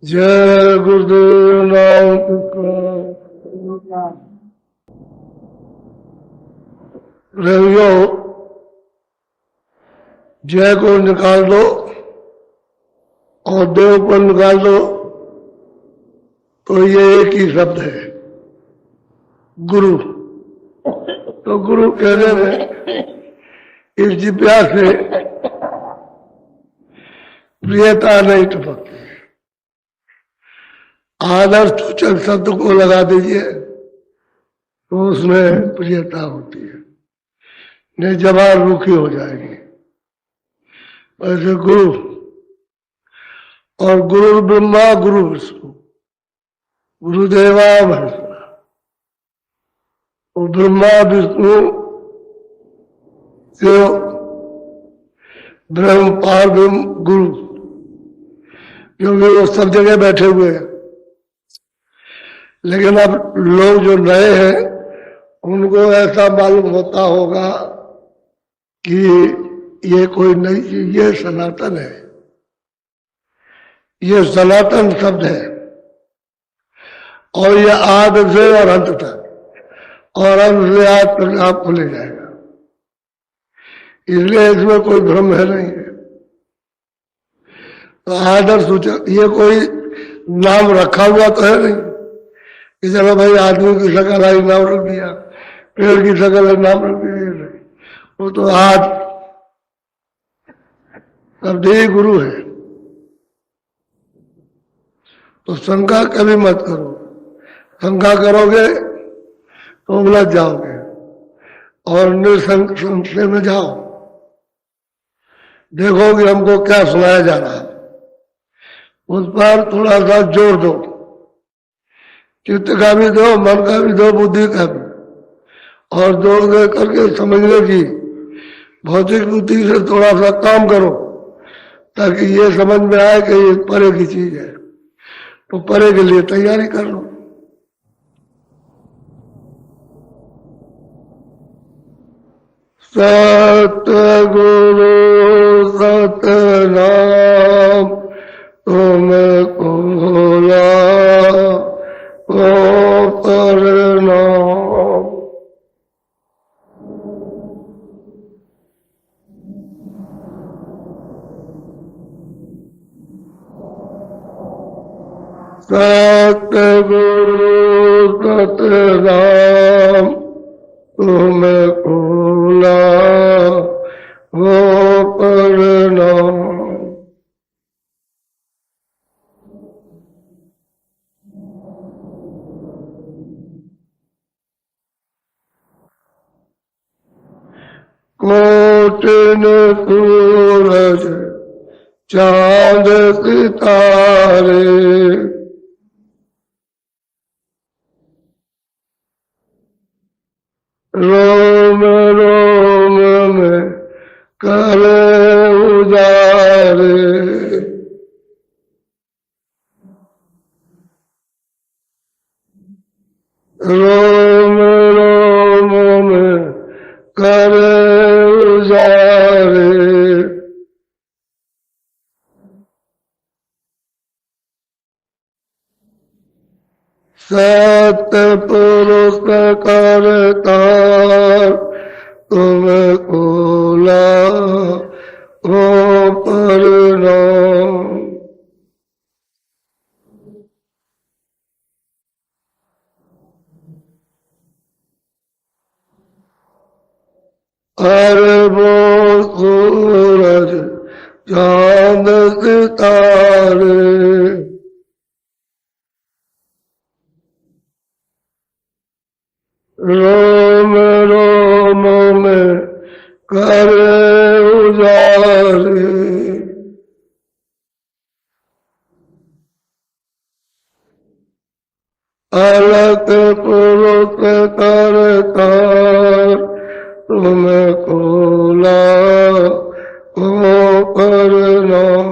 जय गुरुदेव नाम का रवियो जय को निकाल दो और देव को निकाल दो तो ये एक ही शब्द है गुरु। तो गुरु कहने में इस जिज्ञासा से प्रियता नहीं टपकती। आदर्श सूचक शब्द को लगा दीजिए तो उसमें प्रियता होती है, नहीं जबान रूखी हो जाएगी। ऐसे गुरु और गुरु ब्रह्मा गुरु विष्णु गुरुदेवा महेश्वरा। वो ब्रह्मा विष्णु जो ब्रह्म पार ब्रह्म गुरु, क्योंकि वो सब जगह बैठे हुए हैं। लेकिन अब लोग जो नए हैं उनको ऐसा मालूम होता होगा कि ये कोई नई चीज, ये सनातन है, ये सनातन शब्द है और ये आदि से और अंत तक और अंत से आज तक आपको ले जाएगा। इसलिए इसमें कोई भ्रम है नहीं है। तो आदर्श सूचक ये कोई नाम रखा हुआ तो है नहीं कि चलो भाई आदमी की शक्ल आई नाम रख दिया, पेड़ की शक्ल है नाम रख दिया। वो तो आज शब्द ही गुरु है। तो शंका कभी मत करो, शंका करोगे तो उलझ जाओगे और निसंशय में जाओ। देखो कि हमको क्या सुनाया जा रहा है, उस पर थोड़ा सा जोर दो। चित्त का भी दो, मन का भी दो, बुद्धि का भी, और जोर दे करके समझने की भौतिक बुद्धि से थोड़ा सा काम करो ताकि ये समझ में आए कि ये परे की चीज है। तो परे के लिए तैयारी कर लो। सतगुरु सतनाम तुमको प्रणाम। सतगुरु सतनाम तुमको प्रणाम। कोटिन सूरज चांद सितारे रोम रोम में करे उजारे। रोम रोम में करे उजारे। सतपुरुष करतार तुमको प्रणाम। अरबों सूरज चांद सितारे रोम रोम में करे उजारे। अलग पुरुष करतार तुमको प्रणाम।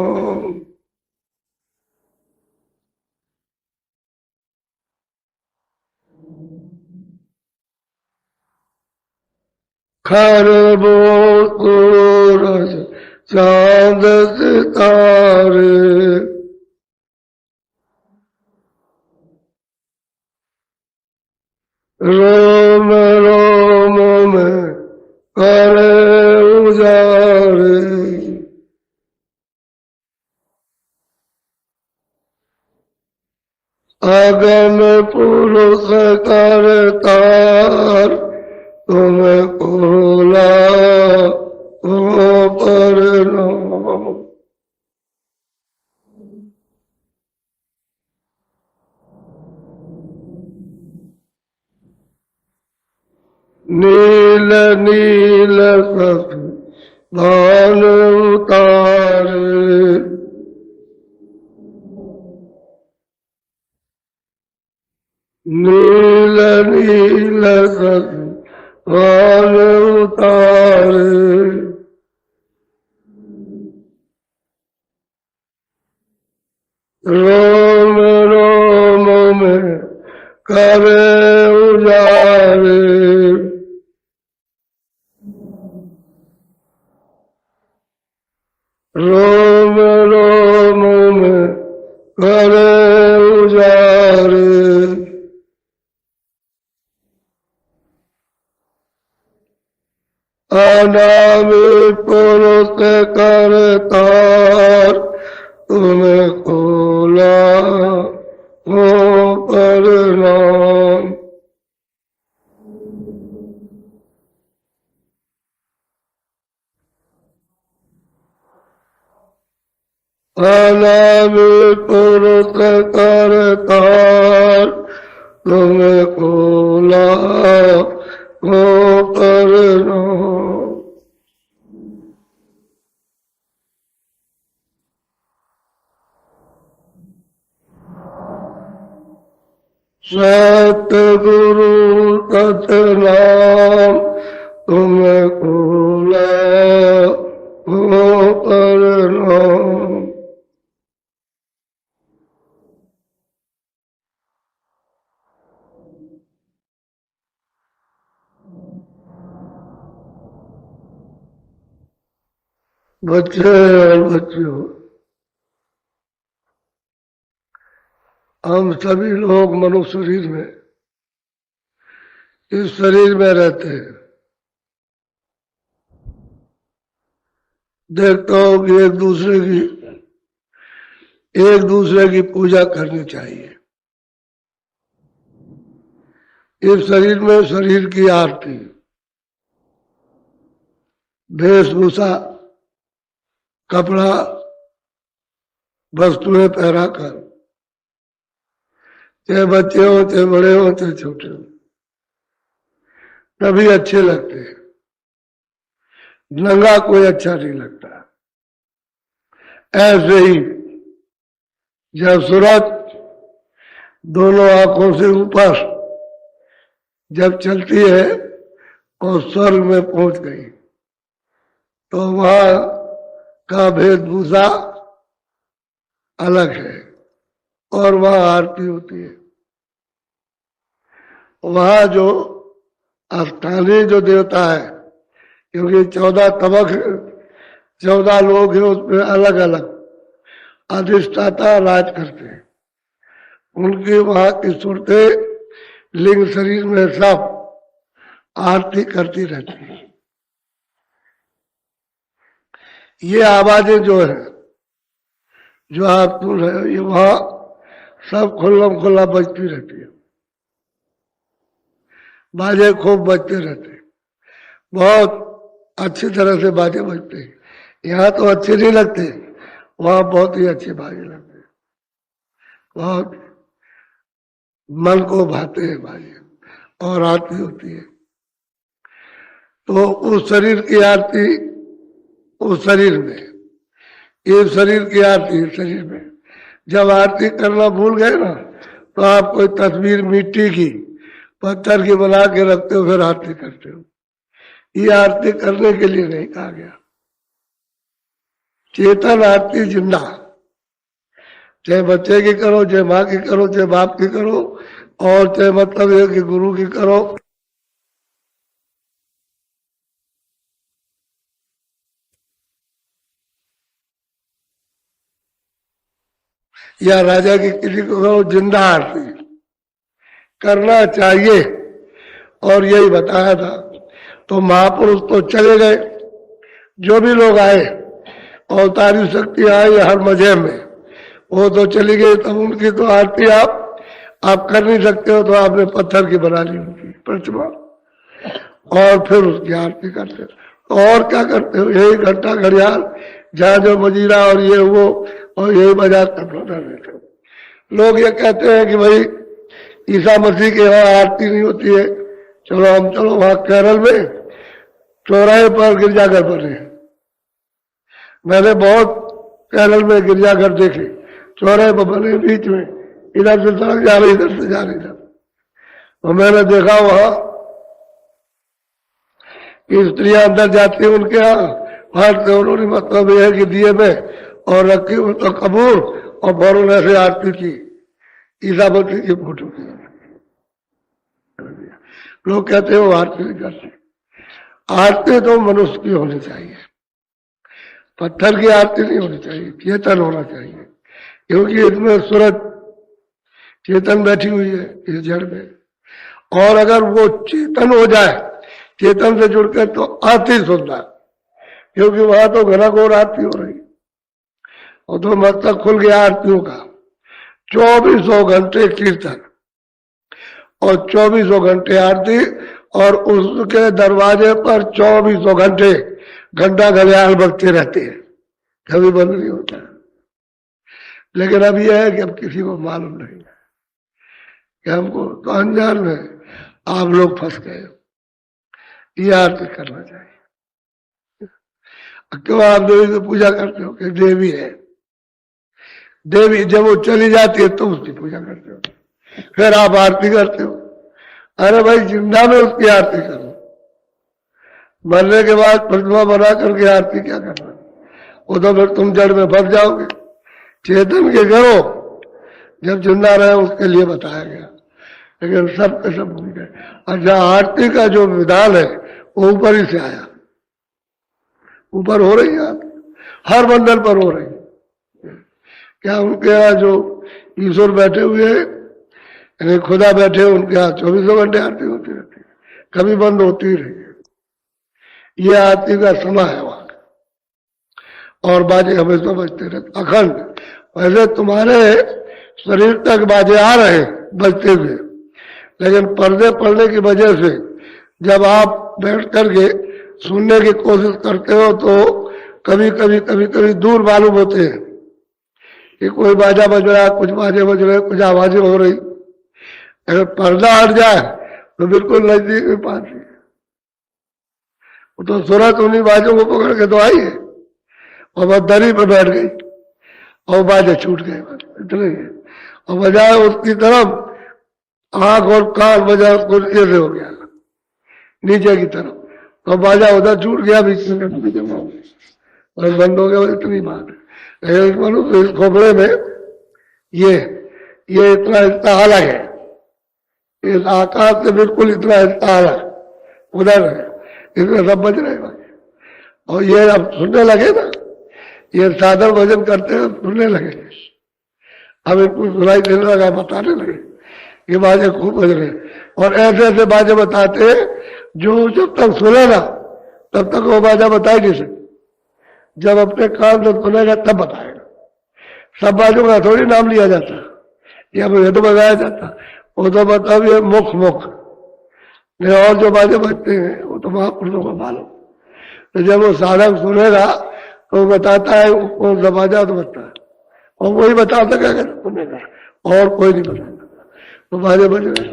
खरबों सूरज चांद सितारे रोम रोम में करे उजारे, अगम पुरुष करतार तुम्हें कोला पर नील नील सब भान उतारे, नील नील सब भान उतारे, रोम रोम में करे उजारे, रोम रोम में करे उजारे, अनामी पुरुष करतार तुम्हें खोला हो परिणाम, अनामी पुरुष करतार तुम्हें खोला हो परिणाम, सतगुरु सतनाम तुम्हें खोला हो परिणाम, बच्चे और बच्चियों, हम सभी लोग मनुष्य शरीर में, इस शरीर में रहते हैं। देखता हूं कि एक दूसरे की पूजा करनी चाहिए। इस शरीर में शरीर की आरती, वेशभूषा, कपड़ा, वस्तुएं पहरा कर, चाहे बच्चे हो, चाहे बड़े हो, चाहे छोटे हो, तभी अच्छे लगते हैं। नंगा कोई अच्छा नहीं लगता। ऐसे ही जब सूरज दोनों आंखों से ऊपर जब चलती है और स्वर्ग में पहुंच गई, तो वहां का वेशभूषा अलग है और वहां आरती होती है। वहां जो स्थानीय जो देवता है, क्योंकि 14 तबक 14 लोग हैं, उसमें अलग अलग अधिष्ठाता राज करते हैं। उनकी वहां की सूरतें लिंग शरीर में सब आरती करती रहती है। ये आवाजें जो है, जो आप सुन रहे हो, ये वहां सब खुल्लम खुल्ला बजती रहती है। बाजे खूब बजते रहते हैं, बहुत अच्छी तरह से बाजे बजते हैं। यहाँ तो अच्छे नहीं लगते, वहां बहुत ही अच्छे बाजे लगते हैं, बहुत मन को भाते हैं बाजे, और आरती होती है। तो उस शरीर की आरती उस शरीर में, इस शरीर की आरती इस शरीर में। जब आरती करना भूल गए ना, तो आप कोई तस्वीर मिट्टी की, पत्थर की बना के रखते हो, फिर आरती करते हो। ये आरती करने के लिए नहीं कहा गया। चेतन आरती जिंदा, चाहे बच्चे की करो, चाहे माँ की करो, चाहे बाप की करो, और चाहे मतलब है कि गुरु की करो। या राजा की किसी को करो, जिंदा आरती करना चाहिए। और यही बताया था। तो महापुरुष तो चले गए, जो भी लोग आए अवतारी शक्ति आई हर मजहब में, वो तो चली गई। तब उनकी तो आरती आप कर नहीं सकते हो, तो आपने पत्थर की बना ली उनकी प्रतिमा और फिर उसकी आरती करते हो। तो और क्या करते हो, यही घंटा घड़ियाल जहाँ जो मजीरा और ये वो और यही मजाक करता रहते हो। लोग ये कहते हैं कि भाई ईसा मसीह के यहाँ आरती नहीं होती है, चलो वहां केरल में चौराहे पर गिरजाघर बने। मैंने बहुत केरल में गिरजाघर देखे, चौराहे पर बने बीच में, इधर से सड़क जा रही, इधर से जा रही इधर। तो मैंने देखा वहां कि स्त्रियां अंदर जाती है उनके यहाँ, हाथ से उन्होंने मतलब यह कि दिए में और रखी तो कपूर और फौरन ऐसे आरती की ईसा मसीह की फोटो की। लोग कहते हो आरती नहीं करते। आरती तो मनुष्य की होनी चाहिए, पत्थर की आरती नहीं होनी चाहिए, चेतन होना चाहिए, क्योंकि इसमें सूरज चेतन बैठी हुई है इस जड़ में। और अगर वो चेतन हो जाए, चेतन से जुड़कर, तो आरती सुनना, क्योंकि वहां तो घना घोर आरती हो रही और तो मस्तक खुल गया आरतियों का। 2400 घंटे कीर्तन और 2400 घंटे आरती, और उसके दरवाजे पर 2400 घंटे घंटा घड़ियाल बजते रहते हैं, कभी बंद नहीं होता। लेकिन अब यह है कि अब किसी को मालूम नहीं है कि हमको तो अनजान में आप लोग फंस गए। ये आरती करना चाहिए। क्यों आप देवी की पूजा करते हो कि देवी है, देवी जब वो चली जाती है तो उसकी पूजा करते हो, फिर आप आरती करते हो। अरे भाई जिंदा में उसकी आरती करो, मरने के बाद प्रतिमा बना करके आरती क्या करना, वो तो फिर तुम जड़ में फंस जाओगे। चेतन के करो, जब जिंदा रहे उसके लिए बताया गया, लेकिन सब के सब भूल गए। अच्छा, आरती का जो विधान है वो ऊपर ही से आया, ऊपर हो रही है, हर मंदिर पर हो रही है। क्या उनके यहाँ जो ईश्वर बैठे हुए हैं, खुदा बैठे, उनके यहाँ 24 घंटे आरती होती रहती है, कभी बंद होती ही रही है। ये आरती का समय है वहां, और बाजे हमेशा बजते रहते अखंड। वैसे तुम्हारे शरीर तक बाजे आ रहे बजते हुए, लेकिन पर्दे पड़ने की वजह से जब आप बैठ करके सुनने की कोशिश करते हो तो कभी दूर मालूम होते हैं कि कोई बाजा बज रहा है, कुछ बाजे बज रहे, कुछ आवाजें हो रही। अगर पर्दा हट जाए तो बिल्कुल नजदीक में पास है। वो तो सूरत उन्हीं बाजों को पकड़ के तो आई है और वह दरी पर बैठ गई और बाजे छूट गए, इतने ही। और बजाय उसकी तरफ आंख और कान बजा उसको ऐसे हो गया नीचे की तरफ, तो बाजा उधर छूट गया, बीच में और बंद हो गया। इतनी बात है। इस खोपड़े में ये इतना हिस्सा अलग है, इस आकाश से बिल्कुल इतना हिस्सा अलग उधर है, इसमें सब बज रहे हैं। और ये अब सुनने लगे ना, ये साधन भजन करते हैं, सुनने लगे, अब इनको सुनाई देने लगा, बताने लगे ये बाजे खूब बज रहे। और ऐसे ऐसे बाजे बताते जो जब तक सुने ना तब तक वो बाजा बता ही नहीं सकते, जब अपने कान से सुनेगा तब बताएगा। सब बाजों का थोड़ी नाम लिया जाता, या ये तो बजाया जाता, वो तो मतलब ये मुख नहीं, और जो बाजे बजते हैं वो तो महापुरुषों को मालूम। तो जब वो साधक सुनेगा तो बताता है कौन सा बाजा तो बजता है, और वही बता सकेगा सुनेगा, और कोई नहीं बता सकता। तो बाजे बज रहे,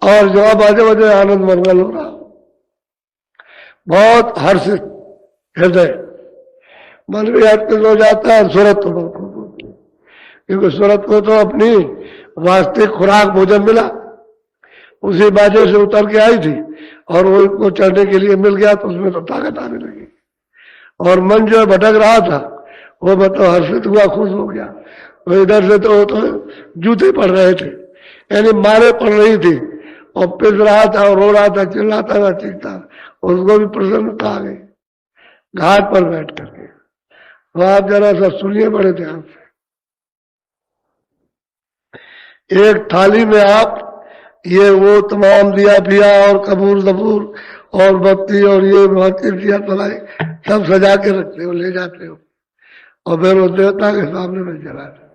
और जो बाजे बज रहे आनंद मंगल हो रहा, बहुत हर्षित हृदय, मन भी हर्षित हो जाता है। सूरत तो बहुत खुश होती है, क्योंकि सूरत को तो अपनी वास्तविक खुराक भोजन मिला, उसी बाजे से उतर के आई थी, और वो को चढ़ने के लिए मिल गया तो उसमें तो ताकत आने लगी। और मन जो भटक रहा था वो मतलब हर्षित हुआ, खुश हो गया। तो इधर से तो जूते पड़ रहे थे, यानी मारे पड़ रही थी, और पिस रहा था और रो रहा था, चिल्लाता था, चीखता, उसको भी प्रसन्नता आ गई घाट पर बैठ करके। तो आप जरा सा सुनिए बड़े ध्यान से। एक थाली में आप ये वो तमाम दिया पिया और कपूर दपूर और बत्ती और ये दिया तलाई सब सजा के रखते हो, ले जाते हो और फिर वो देवता के सामने में जलाते।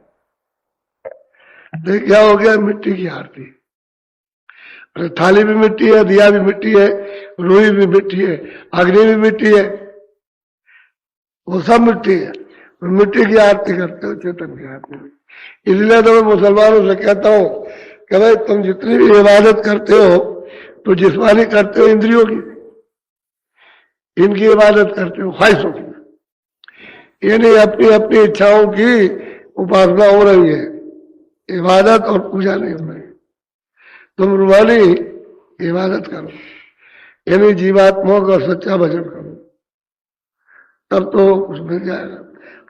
देख क्या हो गया, मिट्टी की आरती। अरे थाली भी मिट्टी है, दिया भी मिट्टी है, रुई भी मिट्टी है, अग्नि भी मिट्टी है, वो सब मिट्टी है। मिट्टी की आरती करते हो, चेतन की आरती में। इसलिए तो मैं मुसलमानों से कहता हूं कि भाई तुम जितनी भी इबादत करते हो तो जिस्मानी करते हो इंद्रियों की, इनकी इबादत करते हो ख्वाहिशों की। ये नहीं अपनी अपनी इच्छाओं की उपासना हो रही है, इबादत और पूजा नहीं हो रही। तुम रूहानी इबादत करो, यानी जीवात्माओं का सच्चा भजन करो, तब तो कुछ मिल जाएगा।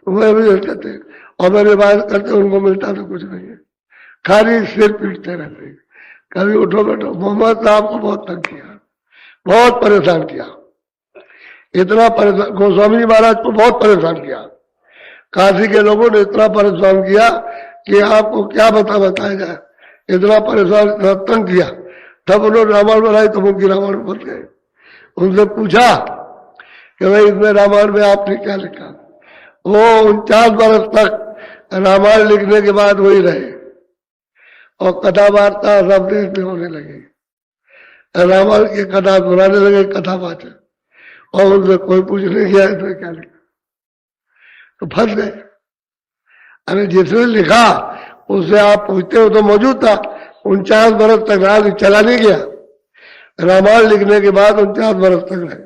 तुम्हें भी कहते और मेरे इबादत करते उनको मिलता तो कुछ नहीं है, खाली सिर पीटते रहते। कभी उठो बैठो। मोहम्मद साहब को बहुत तंग किया, बहुत परेशान किया, इतना परेशान। गोस्वामी जी महाराज को बहुत परेशान किया, काशी के लोगों ने इतना परेशान किया कि आपको क्या बताया जाए, इतना परेशान इतना तंग किया। तब उन्होंने रामायण बनाई तो उनकी रामायण बन गए। उनसे पूछा कि भाई इसमें रामायण में आपने क्या लिखा। वो 49 बरस तक रामायण लिखने के बाद वही रहे और कथा वार्ता सब देश में होने लगे, रामायण की कथा सुनाने लगे कथावाचक, और उनसे कोई पूछने गया इसमें क्या लिखा, तो फंस गए। अरे जिसने लिखा उससे आप पूछते हो तो मौजूद था, 49 बरस तक राज चला नहीं गया। रामायण लिखने के बाद 49 बरस तक रहे।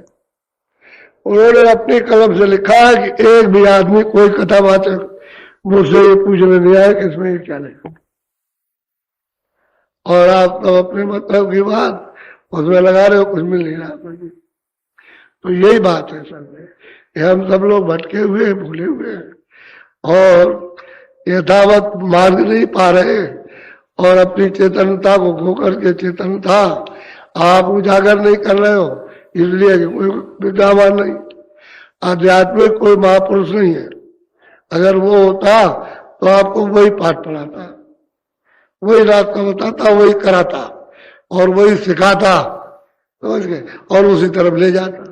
उन्होंने अपनी कलम से लिखा है कि एक भी आदमी कोई कथावाचक मुझसे ये पूछने नहीं आया कि इसमें ये क्या लिखा, और आप तो अपने मतलब की बात उसमें लगा रहे हो, कुछ मिल नहीं रहा। तो यही बात है सर में, हम सब लोग भटके हुए भूले हुए हैं और यथावत मार्ग नहीं पा रहे, और अपनी चेतनता को खो करके चेतनता आप उजागर नहीं कर रहे हो, इसलिए कि कोई विद्वान नहीं, आध्यात्मिक कोई महापुरुष नहीं है। अगर वो होता तो आपको वही पाठ पढ़ाता, वही रास्ता बताता, वही कराता और वही सिखाता, समझ गए, और उसी तरफ ले जाता।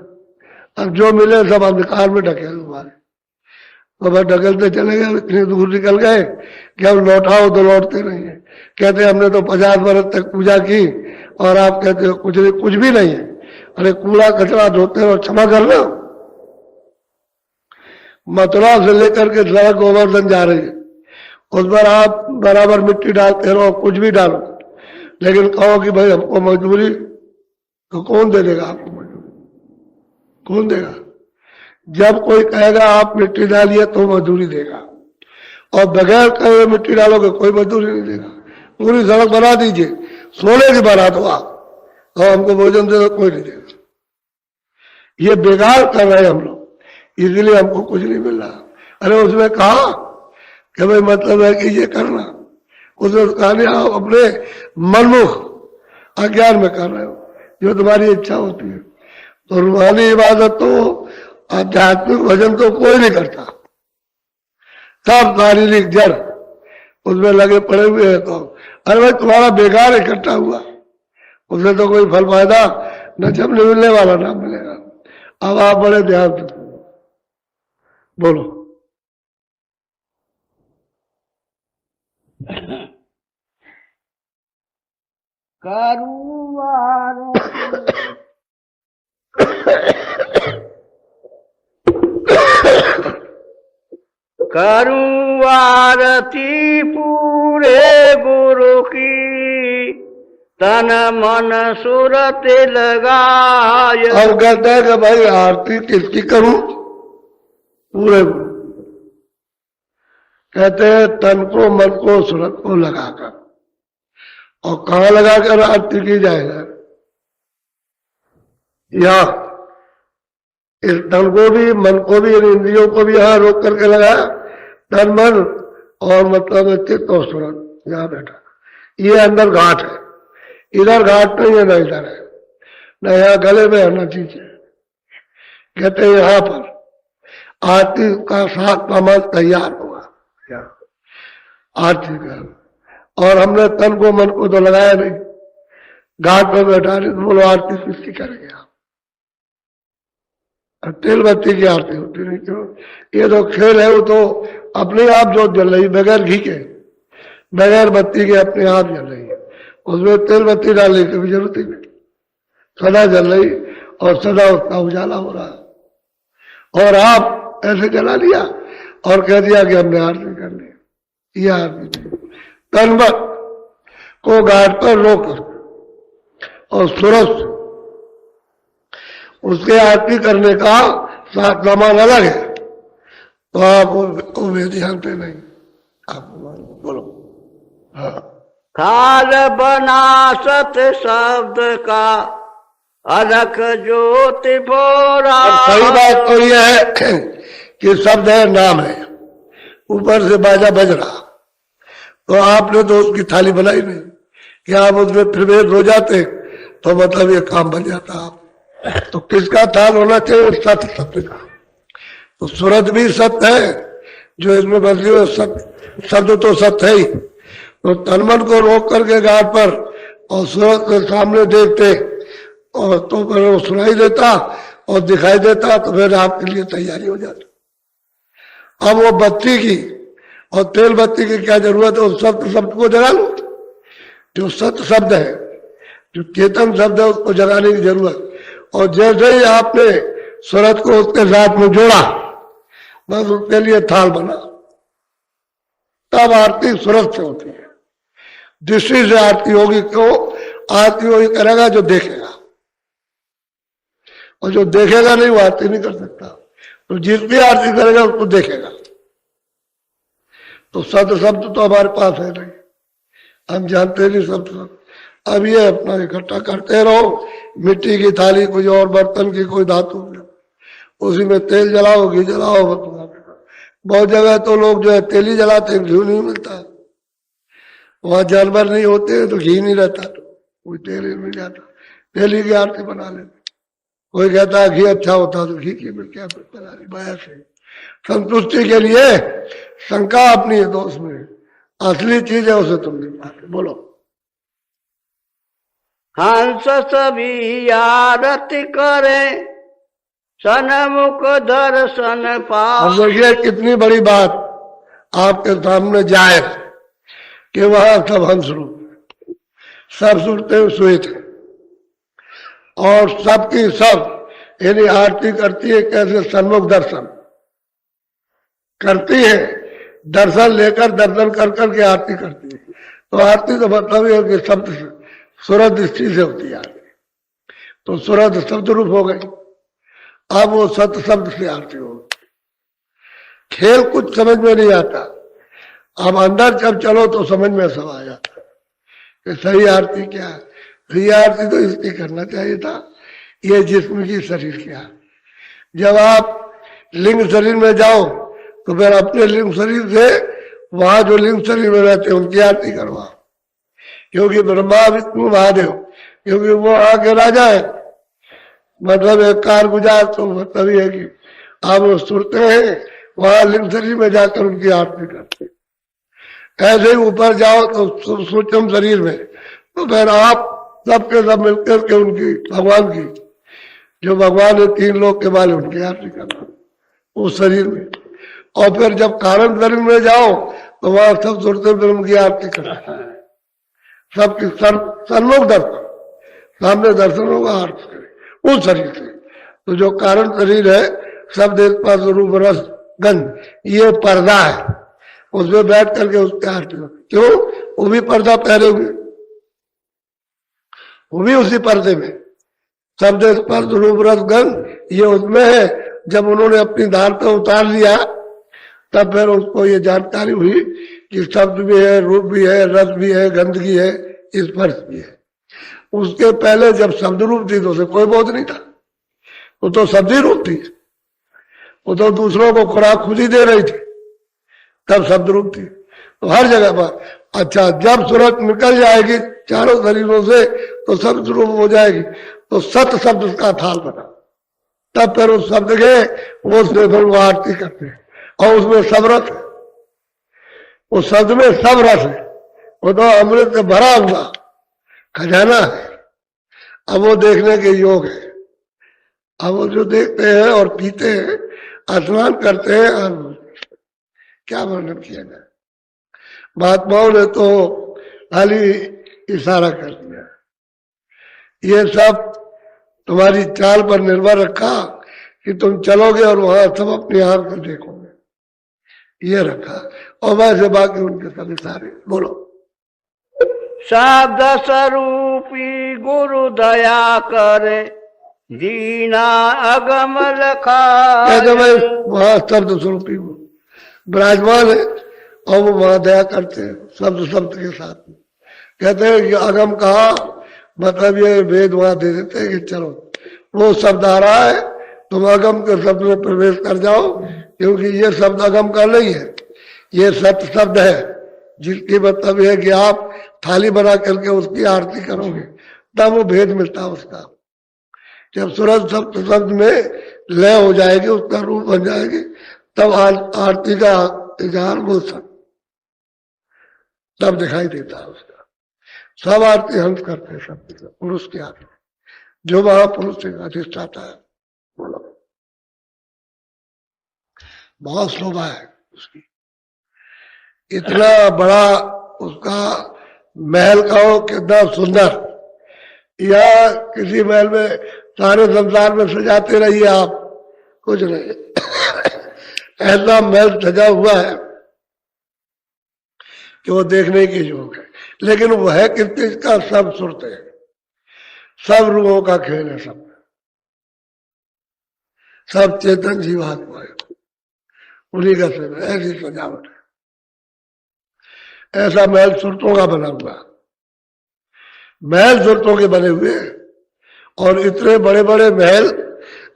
अब जो मिले सब अंधकार में ढकेल हमारे, तो बस ढकेलते चले गए, इतनी दूर निकल गए कि अब लौटाओ तो लौटते नहीं है। कहते हमने तो 50 वर्ष तक पूजा की और आप कहते हो कुछ भी नहीं है। अरे कूड़ा कचरा धोते हो, क्षमा कर लो। मथुरा से लेकर के सड़क गोवर्धन जा रही है, उस पर आप बराबर मिट्टी डालते रहो, कुछ भी डालो, लेकिन कहो कि भाई हमको मजदूरी, तो कौन दे देगा आपको मजदूरी, कौन देगा? जब कोई कहेगा आप मिट्टी डालिए तो मजदूरी देगा, और बगैर कहे मिट्टी डालोगे कोई मजदूरी नहीं देगा। पूरी सड़क बना दीजिए, सोने की बना दो आप, और हमको भोजन दे दो, कोई नहीं देगा। ये बेकार कर रहे हैं हम लोग, इसलिए हमको कुछ नहीं मिल रहा। अरे उसने कहा कि भाई मतलब है कि ये करना, उसने कहा नहीं, आप अपने मनमुख अज्ञान में कर रहे हो जो तुम्हारी इच्छा होती है। तो रूहानी इबादत तो आध्यात्मिक भजन तो कोई नहीं करता, सब शारीरिक जड़ उसमें लगे पड़े हुए हैं। तो अरे भाई तुम्हारा बेकार इकट्ठा हुआ, उससे तो कोई फल फायदा न, जब नहीं मिलने वाला ना मिलेगा। अब आप बड़े ध्यान से बोलो। करूं आरती पूरे गुरु की, तन मन सूरत लगाय। और कहते हैं कि भाई आरती किसकी करूं? पूरे कहते हैं तन को मन को सूरत को लगाकर। और कहाँ लगाकर आरती की जाएगा? या इस तन को भी मन को भी इंद्रियों को भी यहाँ रोक करके लगाया, तन मन और मतलब चित्त और सूरत यहाँ बैठा। ये अंदर घाट है, इधर घाट नहीं है, ना इधर है, न यहाँ गले में है न चीज है। कहते हैं यहाँ पर आरती का साथ कमल तैयार हुआ आरती का, और हमने तन को मन को तो लगाया नहीं, घाट पर बैठा रहे, बोलो आरती किसकी करेंगे आप? तेल बत्ती की आरती होती नहीं, क्यों? ये तो खेल है, वो तो अपने आप जोत जल रही, बगैर घी के, बगैर बत्ती के अपने आप जल रही है। उसमें तेल बत्ती डालने की भी जरूरत ही नहीं, सदा जल रही और सदा उसका उजाला हो रहा है। और आप ऐसे जला लिया और कह दिया कि हमने आरती कर ली। यह आरती नहीं। तनबत को घाट पर रोक और सूरज उसके आरती करने का सामान अलग है, तो आप वो ध्यान पे नहीं, आप बोलो। हाँ, थाल बना सत शब्द का अलख ज्योति भोरा। सही बात तो यह है कि शब्द है, नाम है, ऊपर से बाजा बज रहा, तो आपने तो उसकी थाली बनाई नहीं कि आप उसमें प्रवेश हो जाते तो मतलब ये काम बन जाता। आप तो किसका थाल होना चाहिए? सत्य शब्द का। तो सूरज भी सत्य है जो इसमें बदली हुई, सत्य शब्द तो सत्य है ही। तो तनमन को रोक करके घाट पर और सूरज के सामने देखते और तो फिर वो सुनाई देता और दिखाई देता, तो फिर आपके लिए तैयारी हो जाती। अब वो बत्ती की और तेल बत्ती की क्या जरूरत है? उस सत्य शब्द को जगा लो, जो सत्य शब्द है, जो चेतन शब्द है, उसको जगाने की जरूरत। और जैसे ही आपने सूरज को उसके साथ में जोड़ा, बस उसके लिए थाल बना, तब आरती सूरज से होती है। दृष्टि से आरती होगी, क्यों? आरती वही करेगा जो देखेगा, और जो देखेगा नहीं वो आरती नहीं कर सकता। तो जिसकी आरती करेगा उसको देखेगा। तो सत्य शब्द तो हमारे पास है नहीं, हम जानते नहीं सत्य शब्द। अब ये अपना इकट्ठा करते रहो, मिट्टी की थाली, कोई और बर्तन की, कोई धातु, उसी में तेल जलाओ, घी जलाओ। बहुत जगह तो लोग जो है तेल ही जलाते हैं, घी नहीं मिलता। वहां जानवर नहीं होते तो घी नहीं रहता, तो कोई तेल ही मिल जाता, तेल ही की आरती बना लेते। कोई कहता है घी अच्छा होता तो घी की मिल क्या बना ली, बाया से संतुष्टि के लिए शंका अपनी है दोस्त में, असली चीज है उसे तुम नहीं पाते। बोलो। हंस सभी आरती करे सन्मुख दर्शन पाओ। देखिए कितनी बड़ी बात आपके सामने जाए कि वहां सब हंस रूप, सब सुनते हुए सोए थे और सबकी सब यानी आरती करती है। कैसे? सन्मुख दर्शन करती है, दर्शन लेकर, दर्शन कर करके आरती करती है। तो आरती तो मतलब है कि शब्द से, सूरज दृष्टि से होती है आरती। तो सूरज शब्द रूप हो गई, अब वो सत्य शब्द से आरती हो। खेल कुछ समझ में नहीं आता, अब अंदर जब चलो तो समझ में सब आ जाता कि सही आरती क्या है। सही आरती तो इसकी करना चाहिए था, ये जिस्म की शरीर क्या। जब आप लिंग शरीर में जाओ तो फिर अपने लिंग शरीर से वहां जो लिंग शरीर में रहते हैं उनकी आरती करवाओ, क्योंकि ब्रह्मा विष्णु महादेव, क्योंकि वो आगे राजा है, मतलब एक कार गुजार। तो मतलब ये है कि आप वो सुनते हैं वहां लिंग शरीर में जाकर उनकी आरती करते। ऐसे ही ऊपर जाओ तो सूक्ष्म शरीर में, तो फिर आप सबके सब मिलकर के उनकी, भगवान की, जो भगवान है तीन लोग के वाले, उनकी आरती करना उस शरीर में। और फिर जब कारण शरीर में जाओ तो वहां सब सुनते ब्रह्म की आरती करना, सबकी सन्मुख दर्शन, सामने दर्शन होगा, आरती करे उस शरीर से। तो जो कारण शरीर है, शब्द स्पर्श रूप रस गंध, ये पर्दा है, उसमें बैठ करके उसके आरती। क्यों? वो भी पर्दा पहरे हुए, वो भी उसी पर्दे में, शब्द स्पर्श रूप रस गंध ये उसमें है। जब उन्होंने अपनी धार पे उतार लिया तब फिर उसको ये जानकारी हुई कि शब्द भी है, रूप भी है, रस भी है, गंदगी है, स्पर्श भी है। उसके पहले जब शब्द रूप थी तो उसे कोई बोध नहीं था, वो तो शब्दी रूप थी, वो तो दूसरों को खुराक खुद ही दे रही थी, तब शब्द रूप थी। तो हर जगह पर अच्छा, जब सूरत निकल जाएगी चारों शरीरों से तो शब्द रूप हो जाएगी, तो सत्य शब्द का थाल बना। तब फिर उस शब्द के वो फिर वो आरती करते हैं, और उसमें सब रस है, उस शब्द में सब रस है, वो तो अमृत से भरा हुआ खजाना है। अब वो देखने के योग है। अब वो जो देखते हैं और पीते हैं, स्नान करते हैं, और क्या वर्णन किया जाए। महात्माओं ने तो खाली इशारा कर दिया। ये सब तुम्हारी चाल पर निर्भर रखा कि तुम चलोगे और वहां सब अपने आप को देखोगे, ये रखा। और वैसे बाकी उनके सभी सारे बोलो। शब्द स्वरूपी गुरु दया करे, दीना अगम लखा। कहते भाई वहां शब्द स्वरूपी विराजमान है और वो वहां दया करते हैं शब्द शब्द के साथ में। कहते हैं कि अगम कहा, मतलब ये वेद वहां दे देते हैं कि चलो वो शब्द आ रहा है, तुम अगम के शब्द में प्रवेश कर जाओ, क्योंकि ये शब्द अगम का नहीं है, ये सत्य शब्द है, जिसकी मतलब है कि आप थाली बना करके उसकी आरती करोगे तब वो भेद मिलता है उसका। जब सूरज शब्द में लय हो जाएगी, उसका रूप बन जाएगी, तब आरती का इजहार बोल सकते, तब दिखाई देता है उसका। सब आरती हंस करते हैं शब्द पुरुष की आरती, जो महापुरुष से अधिष्ठाता है। बोलो, बहुत शोभा है उसकी। इतना बड़ा उसका महल कहो कितना सुंदर, या किसी महल में सारे संसार में सजाते रहिए आप, कुछ नहीं ऐसा महल सजा हुआ है कि वो देखने की योग है। लेकिन वो है कितने का, सब सुरते हैं, सब रूहों का खेल है, सब चेतन जीवात्मा है, उन्हीं का सब ऐसी सजावट है। ऐसा महल सुरतों का बना हुआ, महल सुरतों के बने हुए, और इतने बड़े बड़े महल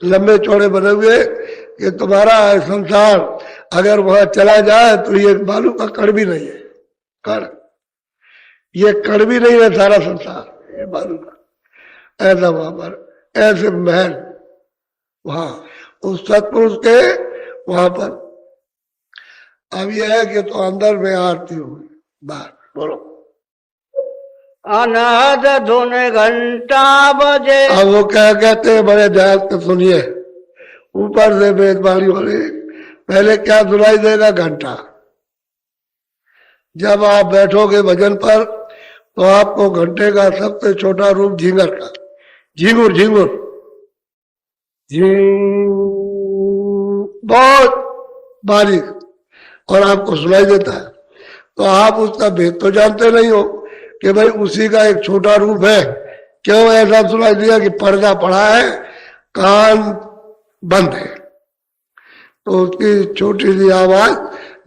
लंबे चौड़े बने हुए कि तुम्हारा संसार अगर वहां चला जाए तो ये बालू का कण भी नहीं है, कण, ये कण भी नहीं है सारा संसार, ये बालू का। ऐसा वहां पर ऐसे महल वहां उस सतपुरुष के वहां पर। अब यह है कि तो अंदर में आरती होगी, बाहर बोलो। अनाद धुन घंटा बजे। अब वो क्या कहते हैं, बड़े ध्यान से सुनिए, ऊपर से वेदवाणी वाले पहले क्या सुनाई देगा, घंटा। जब आप बैठोगे भजन पर तो आपको घंटे का सबसे छोटा रूप झिंगर का, झिंगुर झिंगुर बहुत बारीक, और आपको सुनाई देता है। तो आप उसका भेद तो जानते नहीं हो कि भाई उसी का एक छोटा रूप है। क्यों ऐसा सुनाई दिया कि पर्दा पड़ा है, कान बंद है, तो उसकी छोटी सी आवाज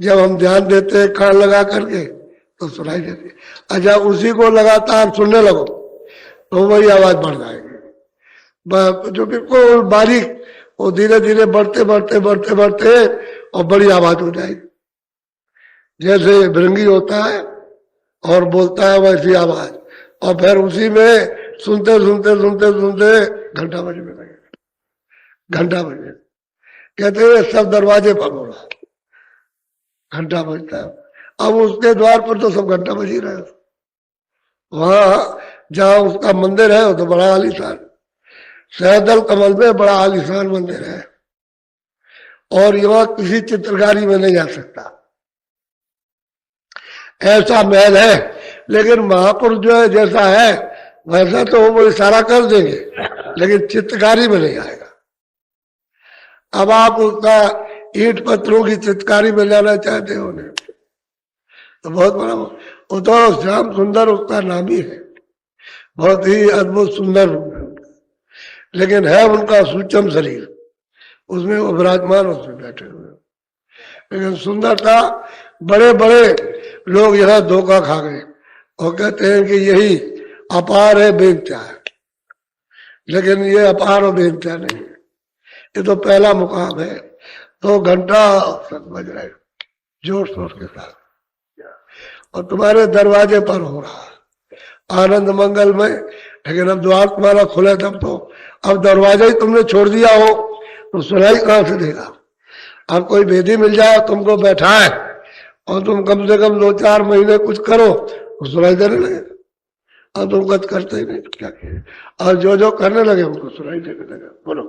जब हम ध्यान देते हैं कान लगा करके तो सुनाई देती है। अच्छा, उसी को लगातार सुनने लगो तो वही आवाज बढ़ जाएगी, जो बिल्कुल बारीक, वो धीरे धीरे बढ़ते बढ़ते बढ़ते बढ़ते और बड़ी आवाज हो जाएगी। जैसे भृंगी होता है और बोलता है वैसी आवाज, और फिर उसी में सुनते सुनते सुनते सुनते घंटा बजने लगेगा, घंटा बजने। कहते हैं सब दरवाजे पर हो रहा, घंटा बजता है। अब उसके द्वार पर तो सब घंटा बज ही रहे, वहां जहां उसका मंदिर है वो तो बड़ा आलीशान, सहदल कमल में बड़ा आलीशान मंदिर है, और यहाँ किसी चित्रकारी में नहीं आ सकता, ऐसा महल है। लेकिन महापुरुष जो है जैसा है वैसा तो वो इशारा कर देंगे, लेकिन चित्रकारी में नहीं आएगा। अब आप उसका ईंट पत्थरों की चित्रकारी में लाना चाहते हो ने, तो बहुत बड़ा, वो तो श्याम सुंदर उसका नाम ही है, बहुत ही अद्भुत सुंदर रूप है, लेकिन है उनका सूक्ष्म शरीर, उसमें वो विराजमान उसमें बैठे हुए। लेकिन सुंदरता, बड़े बड़े लोग यह धोखा खा गए और कहते हैं कि यही अपार है, बेनचा है, लेकिन ये अपार और बेनचा नहीं है, ये तो पहला मुकाम है। तो घंटा बज रहे जोर शोर के साथ, और तुम्हारे दरवाजे पर हो रहा है आनंद मंगल में। लेकिन अब द्वार तुम्हारा खुला तब तो, अब दरवाजा ही तुमने छोड़ दिया हो तो सुनाई कहां से देगा। अब कोई वेदी मिल जाए तुमको बैठाए और तुम कम से कम 2-4 महीने कुछ करो तो सुनाई देने लगेगा, अब तुम गत करते ही नहीं, क्या किए। और जो जो करने लगे उनको सुनाई देने लगे। बोलो,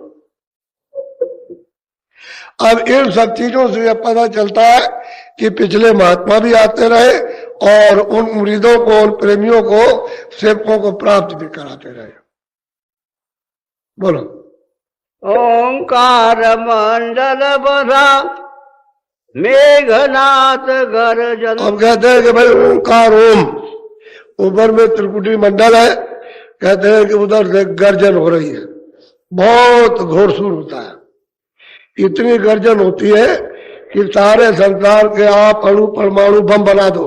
अब इन सब चीजों से यह पता चलता है कि पिछले महात्मा भी आते रहे और उन मुरीदों को, उन प्रेमियों को, सेवकों को प्राप्त भी कराते रहे। बोलो, ओंकार मंडल बधा मेघनाथ गर्जन। अब कहते हैं कि भाई ओंकार ओम, ऊपर में त्रिकुटी मंडल है, कहते हैं कि उधर से गर्जन हो रही है, बहुत घोरसूर होता है। इतनी गर्जन होती है कि सारे संसार के आप अणु परमाणु बम बना दो।